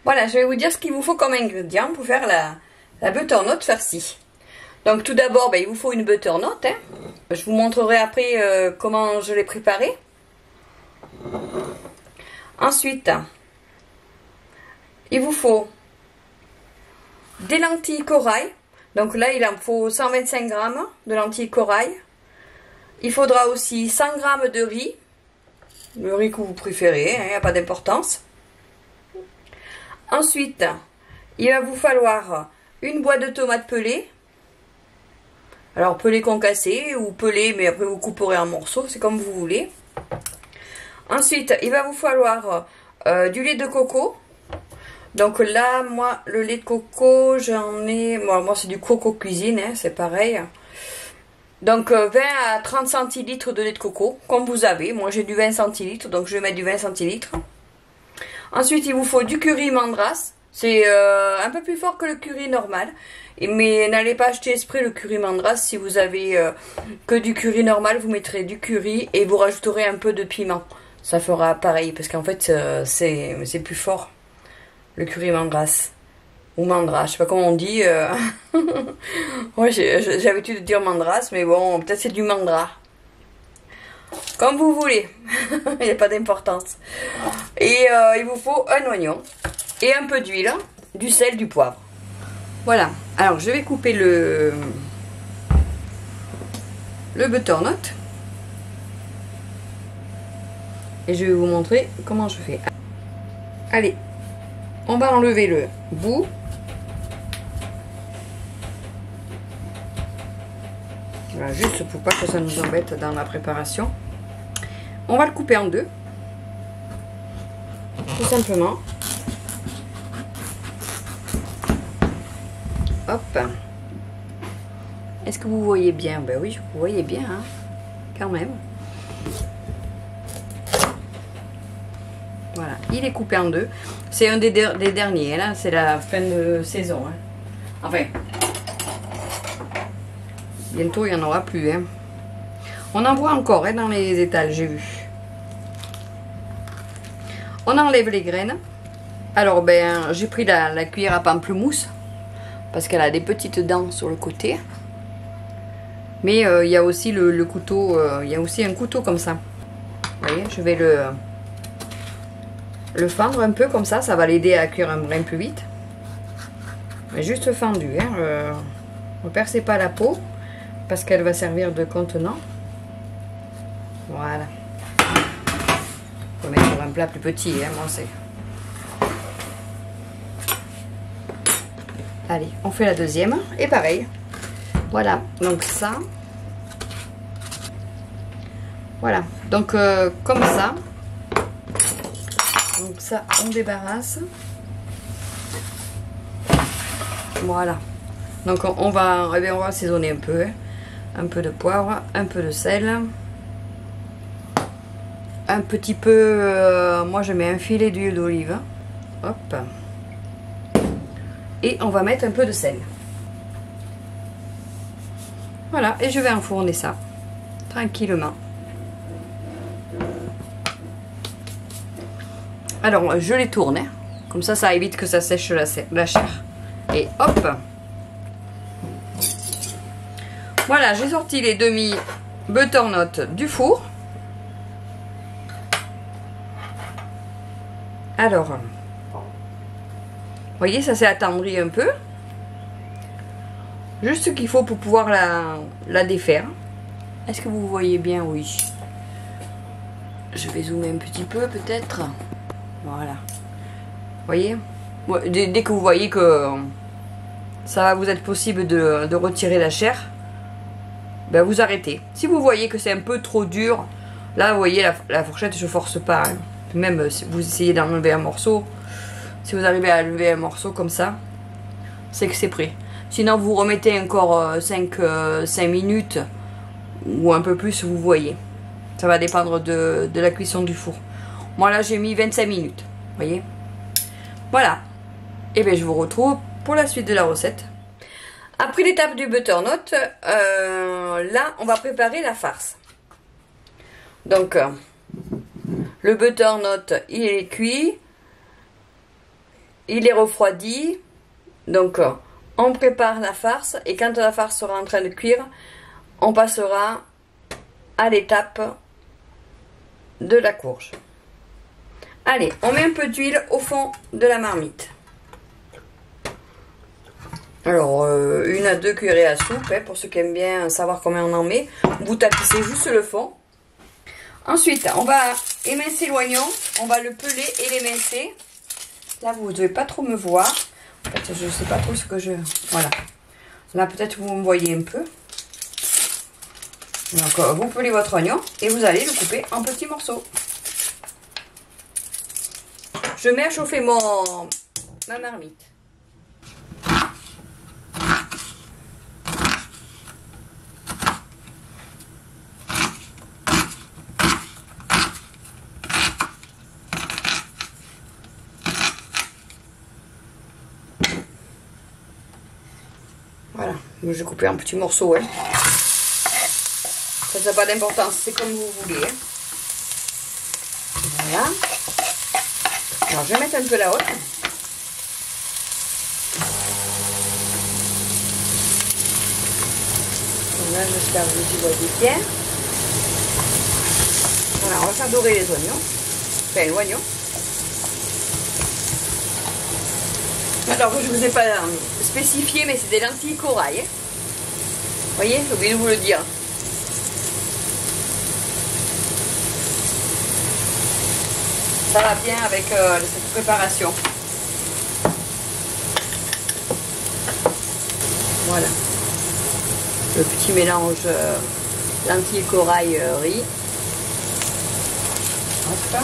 Voilà, je vais vous dire ce qu'il vous faut comme ingrédient pour faire la butternut farcie. Donc tout d'abord, il vous faut une butternut. Hein. Je vous montrerai après comment je l'ai préparée. Ensuite, il vous faut des lentilles corail. Donc là, il en faut 125 g de lentilles corail. Il faudra aussi 100 g de riz. Le riz que vous préférez, il n'y a pas d'importance. Ensuite, il va vous falloir une boîte de tomates pelées. Alors pelées concassées ou pelées, mais après vous couperez en morceaux, c'est comme vous voulez. Ensuite, il va vous falloir du lait de coco. Donc là, moi, le lait de coco, j'en ai... Bon, moi, c'est du coco cuisine, hein, c'est pareil. Donc 20 à 30 centilitres de lait de coco, comme vous avez. Moi, j'ai du 20 centilitres, donc je vais mettre du 20 centilitres. Ensuite, il vous faut du curry Madras. C'est un peu plus fort que le curry normal. Mais n'allez pas acheter exprès le curry Madras. Si vous avez que du curry normal, vous mettrez du curry et vous rajouterez un peu de piment. Ça fera pareil, parce qu'en fait, c'est plus fort. Le curry Madras. Ou Mandras, je sais pas comment on dit. Ouais, j'ai l'habitude de dire Mandras, mais bon, peut-être c'est du Mandras. Comme vous voulez. Il n'y a pas d'importance. Et il vous faut un oignon. Et un peu d'huile, du sel, du poivre. Voilà. Alors, je vais couper le butternut. Et je vais vous montrer comment je fais. Allez, on va enlever le bout. Voilà, juste pour pas que ça nous embête dans la préparation. On va le couper en deux. Tout simplement. Hop. Est-ce que vous voyez bien? Ben oui, vous voyez bien, hein, quand même. Voilà, il est coupé en deux. C'est un des derniers, là, c'est la fin de saison. Hein. Enfin, bientôt, il n'y en aura plus. Hein. On en voit encore hein, dans les étals, j'ai vu. On enlève les graines. Alors, ben, j'ai pris la cuillère à pamplemousse. Parce qu'elle a des petites dents sur le côté. Mais il y a aussi le couteau. Il y a aussi un couteau comme ça. Vous voyez, je vais le fendre un peu comme ça. Ça va l'aider à cuire un brin plus vite. Mais juste fendu. Hein, ne percez pas la peau. Parce qu'elle va servir de contenant. Voilà. Faut mettre sur un plat plus petit. Hein, moi c'est. Allez, on fait la deuxième. Et pareil. Voilà. Donc ça. Voilà. Donc comme ça. Donc ça, on débarrasse. Voilà. Donc on va assaisonner un peu. Hein. Un peu de poivre, un peu de sel. Un petit peu, moi je mets un filet d'huile d'olive. Hop. Et on va mettre un peu de sel. Voilà, et je vais enfourner ça. Tranquillement. Alors, je les tourne. Hein. Comme ça évite que ça sèche la chair. Et hop. Voilà, j'ai sorti les demi butternut du four. Alors, vous voyez, ça s'est attendri un peu. Juste ce qu'il faut pour pouvoir la défaire. Est-ce que vous voyez bien? Oui. Je vais zoomer un petit peu peut-être. Voilà. Vous voyez? Dès que vous voyez que ça va vous être possible de retirer la chair, ben vous arrêtez. Si vous voyez que c'est un peu trop dur, là vous voyez la fourchette, je force pas. Hein. Même si vous essayez d'enlever un morceau, si vous arrivez à lever un morceau comme ça, c'est que c'est prêt. Sinon vous remettez encore 5 minutes ou un peu plus, vous voyez. Ça va dépendre de la cuisson du four. Moi là j'ai mis 25 minutes, vous voyez. Voilà. Et bien je vous retrouve pour la suite de la recette. Après l'étape du butternut, là on va préparer la farce. Donc le butternut il est cuit. il est refroidi. Donc on prépare la farce et quand la farce sera en train de cuire, on passera à l'étape de la courge. Allez, on met un peu d'huile au fond de la marmite. Alors, 1 à 2 cuillerées à soupe, hein, pour ceux qui aiment bien savoir combien on en met. Vous tapissez juste le fond. Ensuite, on va émincer l'oignon, on va le peler et l'émincer. Là, vous ne devez pas trop me voir. En fait, je ne sais pas trop ce que je... Voilà. Là, peut-être vous me voyez un peu. Donc, vous pelez votre oignon et vous allez le couper en petits morceaux. Je mets à chauffer ma marmite. Voilà, je vais couper en petits morceaux. Hein. Ça n'a pas d'importance, c'est comme vous voulez. Hein. Voilà. Alors, je vais mettre un peu la haute. Là, j'espère que vous y voyez bien. Voilà, on va faire dorer les oignons. Enfin, l'oignon. Alors, je ne vous ai pas spécifié, mais c'est des lentilles corail. Hein. Vous voyez, j'ai oublié de vous le dire. Ça va bien avec cette préparation. Voilà. Le petit mélange lentilles corail riz. Hop.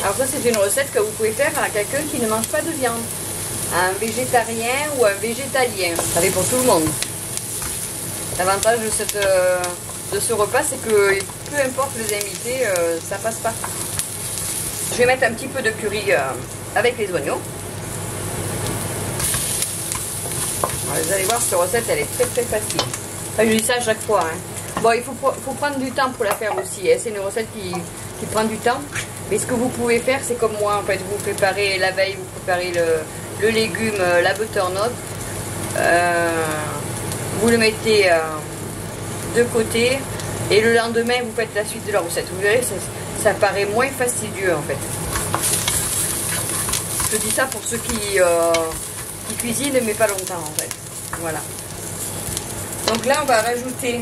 Alors ça c'est une recette que vous pouvez faire à quelqu'un qui ne mange pas de viande. Un végétarien ou un végétalien. Ça fait pour tout le monde. L'avantage de ce repas, c'est que peu importe les invités, ça passe pas. Je vais mettre un petit peu de curry avec les oignons. Alors, vous allez voir, cette recette, elle est très facile. Enfin, je dis ça à chaque fois. Hein. Bon, il faut prendre du temps pour la faire aussi. Hein. C'est une recette qui prend du temps. Mais ce que vous pouvez faire, c'est comme moi. En fait, vous préparez la veille, vous préparez le légume, la butternut. Vous le mettez de côté et le lendemain vous faites la suite de la recette. Vous verrez, ça paraît moins fastidieux en fait. Je dis ça pour ceux qui cuisinent mais pas longtemps en fait. Voilà. Donc là on va rajouter,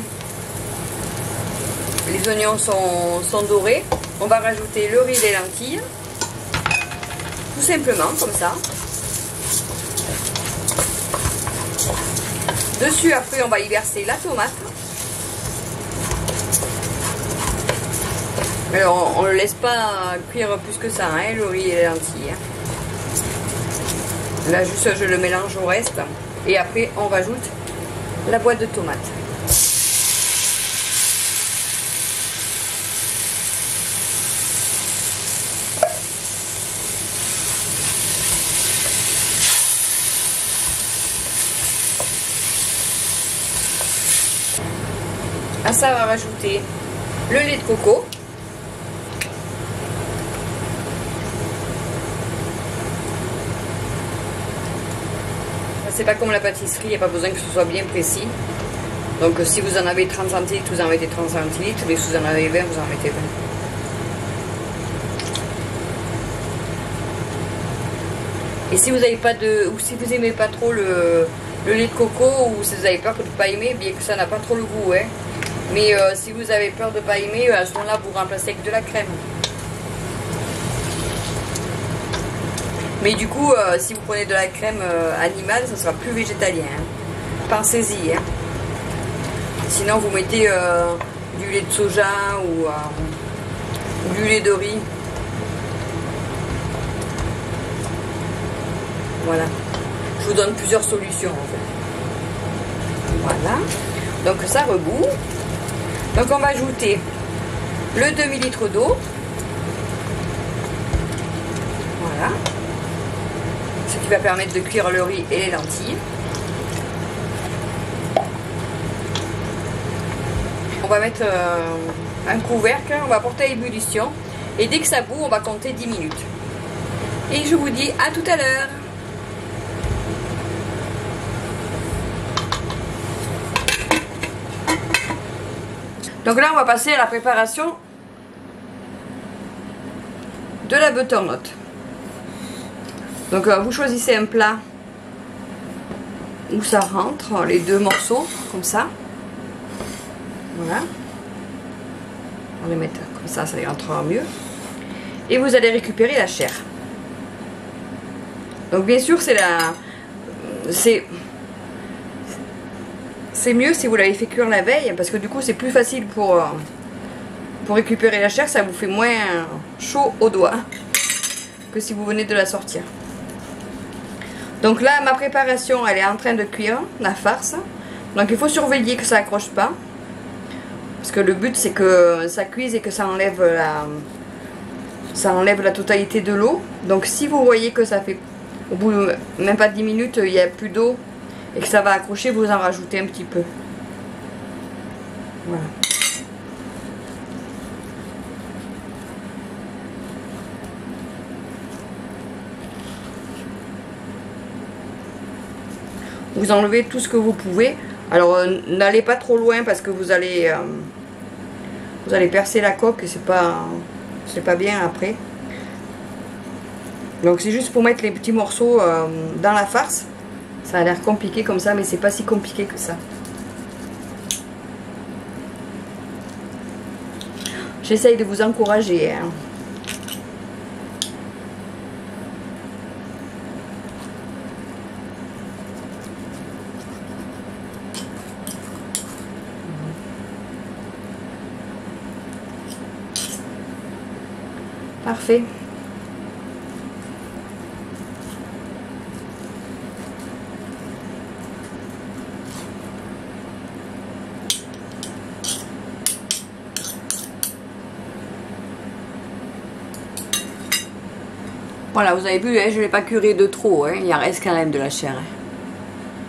les oignons sont dorés, on va rajouter le riz et les lentilles, tout simplement comme ça. Dessus, après, on va y verser la tomate. Alors, on ne le laisse pas cuire plus que ça, hein, le riz et les lentilles. Hein. Là, juste, je le mélange au reste. Et après, on rajoute la boîte de tomates. À ça, on va rajouter le lait de coco. C'est pas comme la pâtisserie, il n'y a pas besoin que ce soit bien précis. Donc si vous en avez 30 centilitres, vous en mettez 30 centilitres. Mais si vous en avez 20, vous en mettez 20. Et si vous n'avez pas de, ou si vous aimez pas trop le lait de coco, ou si vous avez peur de ne pas aimer, bien que ça n'a pas trop le goût, hein. Mais si vous avez peur de ne pas aimer, à ce moment-là, vous remplacez avec de la crème. Mais du coup, si vous prenez de la crème animale, ça sera plus végétalien. Hein. Pensez-y. Hein. Sinon, vous mettez du lait de soja ou du lait de riz. Voilà. Je vous donne plusieurs solutions en fait. Voilà. Donc ça rebout. Donc on va ajouter le demi-litre d'eau. Voilà. Ce qui va permettre de cuire le riz et les lentilles. On va mettre un couvercle, on va porter à ébullition. Et dès que ça bout, on va compter 10 minutes. Et je vous dis à tout à l'heure. Donc là, on va passer à la préparation de la butternut. Donc vous choisissez un plat où ça rentre, les deux morceaux, comme ça. Voilà. On va les mettre comme ça y rentrera mieux. Et vous allez récupérer la chair. Donc bien sûr, c'est mieux si vous l'avez fait cuire la veille, parce que du coup c'est plus facile pour récupérer la chair, ça vous fait moins chaud aux doigts que si vous venez de la sortir. Donc là, ma préparation, elle est en train de cuire, la farce. Donc il faut surveiller que ça accroche pas, parce que le but c'est que ça cuise et que ça enlève la totalité de l'eau. Donc si vous voyez que ça fait, au bout de même pas 10 minutes, il n'y a plus d'eau et que ça va accrocher, vous en rajoutez un petit peu. Voilà. Vous enlevez tout ce que vous pouvez. Alors n'allez pas trop loin parce que vous allez percer la coque et c'est pas bien après. Donc c'est juste pour mettre les petits morceaux dans la farce. Ça a l'air compliqué comme ça, mais c'est pas si compliqué que ça. J'essaye de vous encourager, hein. Parfait. Voilà, vous avez vu, hein, je ne l'ai pas curé de trop, hein, il reste quand même de la chair. Hein.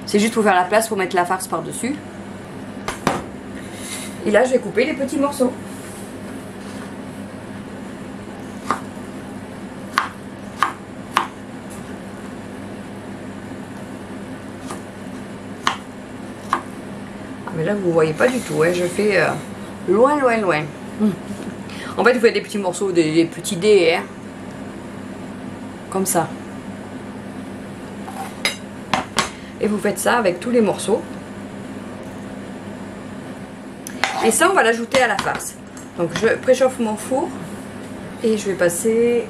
C'est juste pour faire la place pour mettre la farce par-dessus. Et là, je vais couper les petits morceaux. Mais là, vous ne voyez pas du tout, hein, je fais loin, loin, loin. En fait, vous faites des petits morceaux, des petits dés, hein. Comme ça. Et vous faites ça avec tous les morceaux. Et ça, on va l'ajouter à la farce. Donc je préchauffe mon four et je vais passer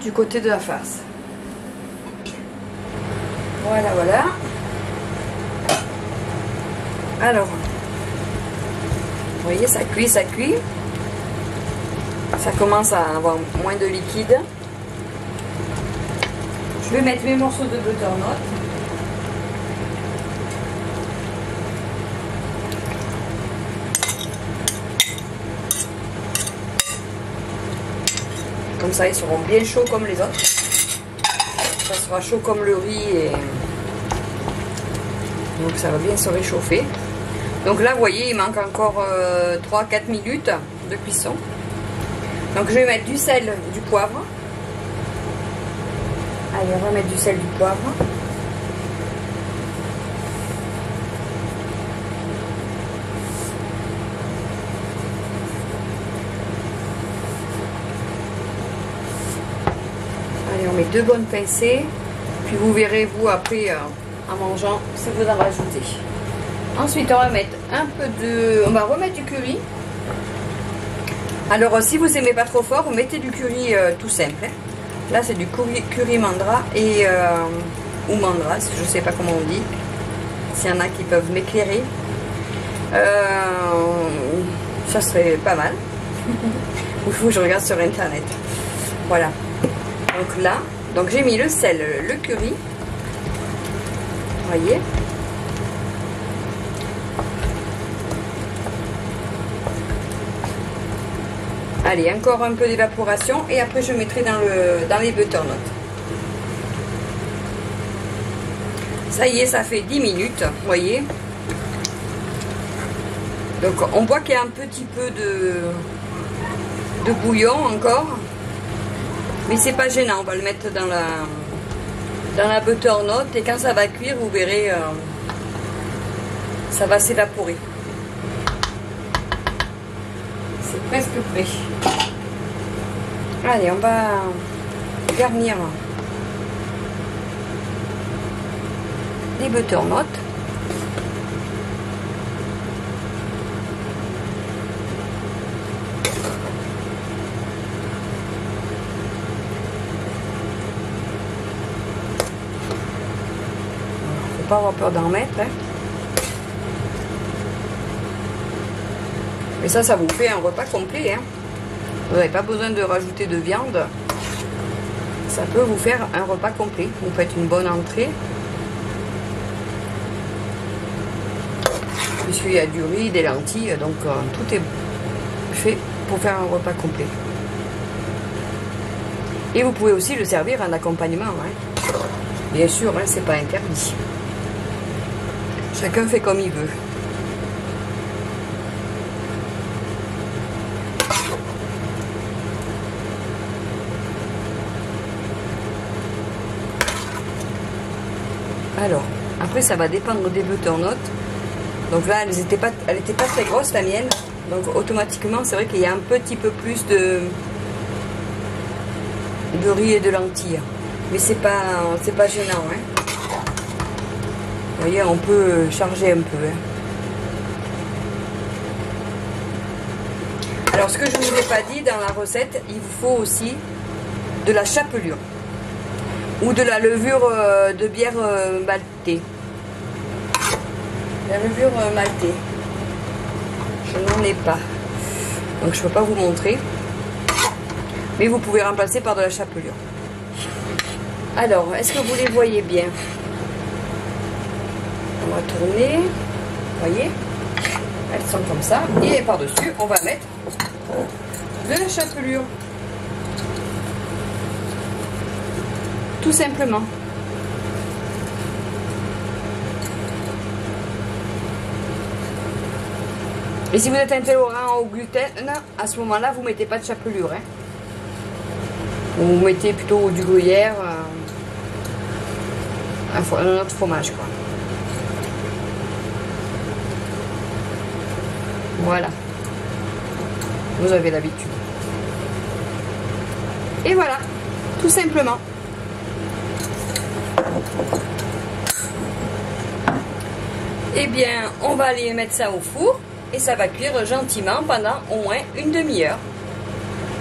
du côté de la farce. Voilà, voilà. Alors, vous voyez, ça cuit, ça cuit. Ça commence à avoir moins de liquide. Je vais mettre mes morceaux de butternut. Comme ça, ils seront bien chauds comme les autres. Ça sera chaud comme le riz. Et donc ça va bien se réchauffer. Donc là, vous voyez, il manque encore 3-4 minutes de cuisson. Donc je vais mettre du sel, du poivre. Allez, on va mettre du sel, du poivre. Allez, on met 2 bonnes pincées. Puis vous verrez, vous, après, en mangeant, si vous en rajoutez. Ensuite, on va mettre un peu de... On va remettre du curry. Alors, si vous n'aimez pas trop fort, mettez du curry tout simple. Hein. Là, c'est du curry mandra et ou mandras, je ne sais pas comment on dit. S'il y en a qui peuvent m'éclairer, ça serait pas mal. Il faut que je regarde sur internet. Voilà. Donc là, j'ai mis le sel, le curry. Vous voyez. Allez, encore un peu d'évaporation et après je mettrai dans les butternuts. Ça y est, ça fait 10 minutes, vous voyez. Donc on voit qu'il y a un petit peu de bouillon encore. Mais c'est pas gênant, on va le mettre dans la butternut et quand ça va cuire, vous verrez, ça va s'évaporer. C'est presque prêt. Allez, on va garnir les butternuts. Faut pas avoir peur d'en mettre, hein. Et ça vous fait un repas complet, hein. Vous n'avez pas besoin de rajouter de viande. Ça peut vous faire un repas complet. Vous faites une bonne entrée. Puisqu'il y a du riz, des lentilles, donc tout est fait pour faire un repas complet. Et vous pouvez aussi le servir en accompagnement, hein. Bien sûr, hein, c'est pas interdit. Chacun fait comme il veut. Alors, après ça va dépendre des butternuts. Donc là, elle était pas très grosse la mienne. Donc automatiquement, c'est vrai qu'il y a un petit peu plus de riz et de lentilles. Mais c'est pas gênant, hein. Vous voyez, on peut charger un peu, hein. Alors ce que je ne vous ai pas dit dans la recette, il vous faut aussi de la chapelure. Ou de la levure de bière maltée. La levure maltée. Je n'en ai pas. Donc je ne peux pas vous montrer. Mais vous pouvez remplacer par de la chapelure. Alors, est-ce que vous les voyez bien? On va tourner. Vous voyez? Elles sont comme ça. Et par-dessus, on va mettre de la chapelure. Tout simplement. Et si vous êtes intolérant au gluten, à ce moment-là, vous ne mettez pas de chapelure, hein. Vous mettez plutôt du gruyère, un autre fromage, quoi. Voilà. Vous avez l'habitude. Et voilà, tout simplement. Eh bien, on va aller mettre ça au four et ça va cuire gentiment pendant au moins une demi-heure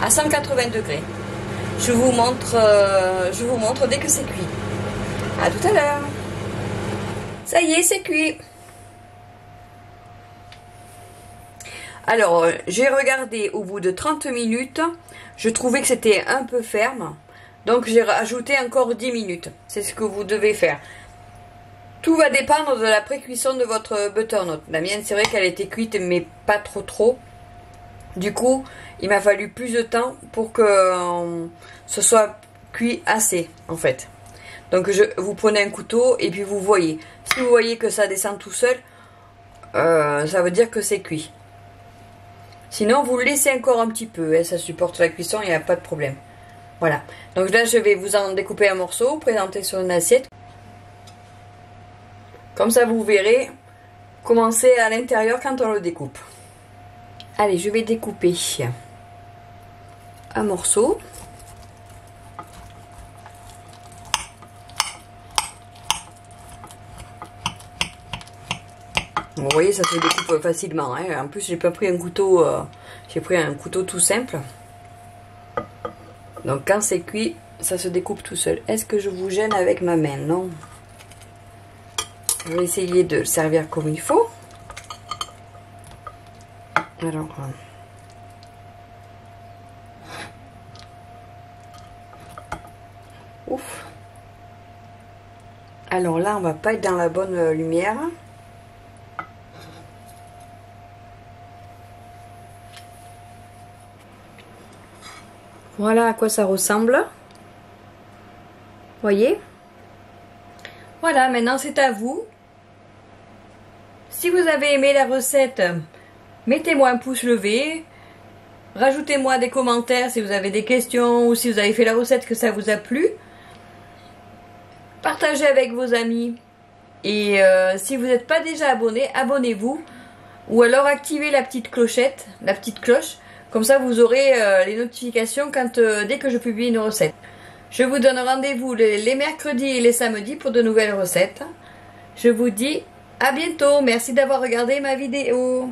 à 180 degrés. Je vous montre dès que c'est cuit. À tout à l'heure. Ça y est, c'est cuit. Alors, j'ai regardé au bout de 30 minutes. Je trouvais que c'était un peu ferme. Donc, j'ai rajouté encore 10 minutes. C'est ce que vous devez faire. Tout va dépendre de la pré-cuisson de votre butternut. La mienne, c'est vrai qu'elle était cuite, mais pas trop. Du coup, il m'a fallu plus de temps pour que ce soit cuit assez, en fait. Donc, vous prenez un couteau et puis vous voyez. Si vous voyez que ça descend tout seul, ça veut dire que c'est cuit. Sinon, vous le laissez encore un petit peu. Hein, ça supporte la cuisson, il n'y a pas de problème. Voilà. Donc là, je vais vous en découper un morceau, présenter sur une assiette. Comme ça, vous verrez comment c'est à l'intérieur quand on le découpe. Allez, je vais découper un morceau. Vous voyez, ça se découpe facilement. Hein. En plus, j'ai pas pris un couteau, j'ai pris un couteau tout simple. Donc, quand c'est cuit, ça se découpe tout seul. Est-ce que je vous gêne avec ma main? Non. Je vais essayer de le servir comme il faut. Alors, ouf. Alors là, on va pas être dans la bonne lumière. Voilà à quoi ça ressemble. Voyez? Voilà, maintenant c'est à vous. Si vous avez aimé la recette, Mettez-moi un pouce levé. Rajoutez-moi des commentaires si vous avez des questions ou si vous avez fait la recette que ça vous a plu. Partagez avec vos amis. Et si vous n'êtes pas déjà abonné, abonnez-vous. Ou alors activez la petite clochette, la petite cloche. Comme ça vous aurez les notifications dès que je publie une recette. Je vous donne rendez-vous les mercredis et les samedis pour de nouvelles recettes. Je vous dis à bientôt. Merci d'avoir regardé ma vidéo.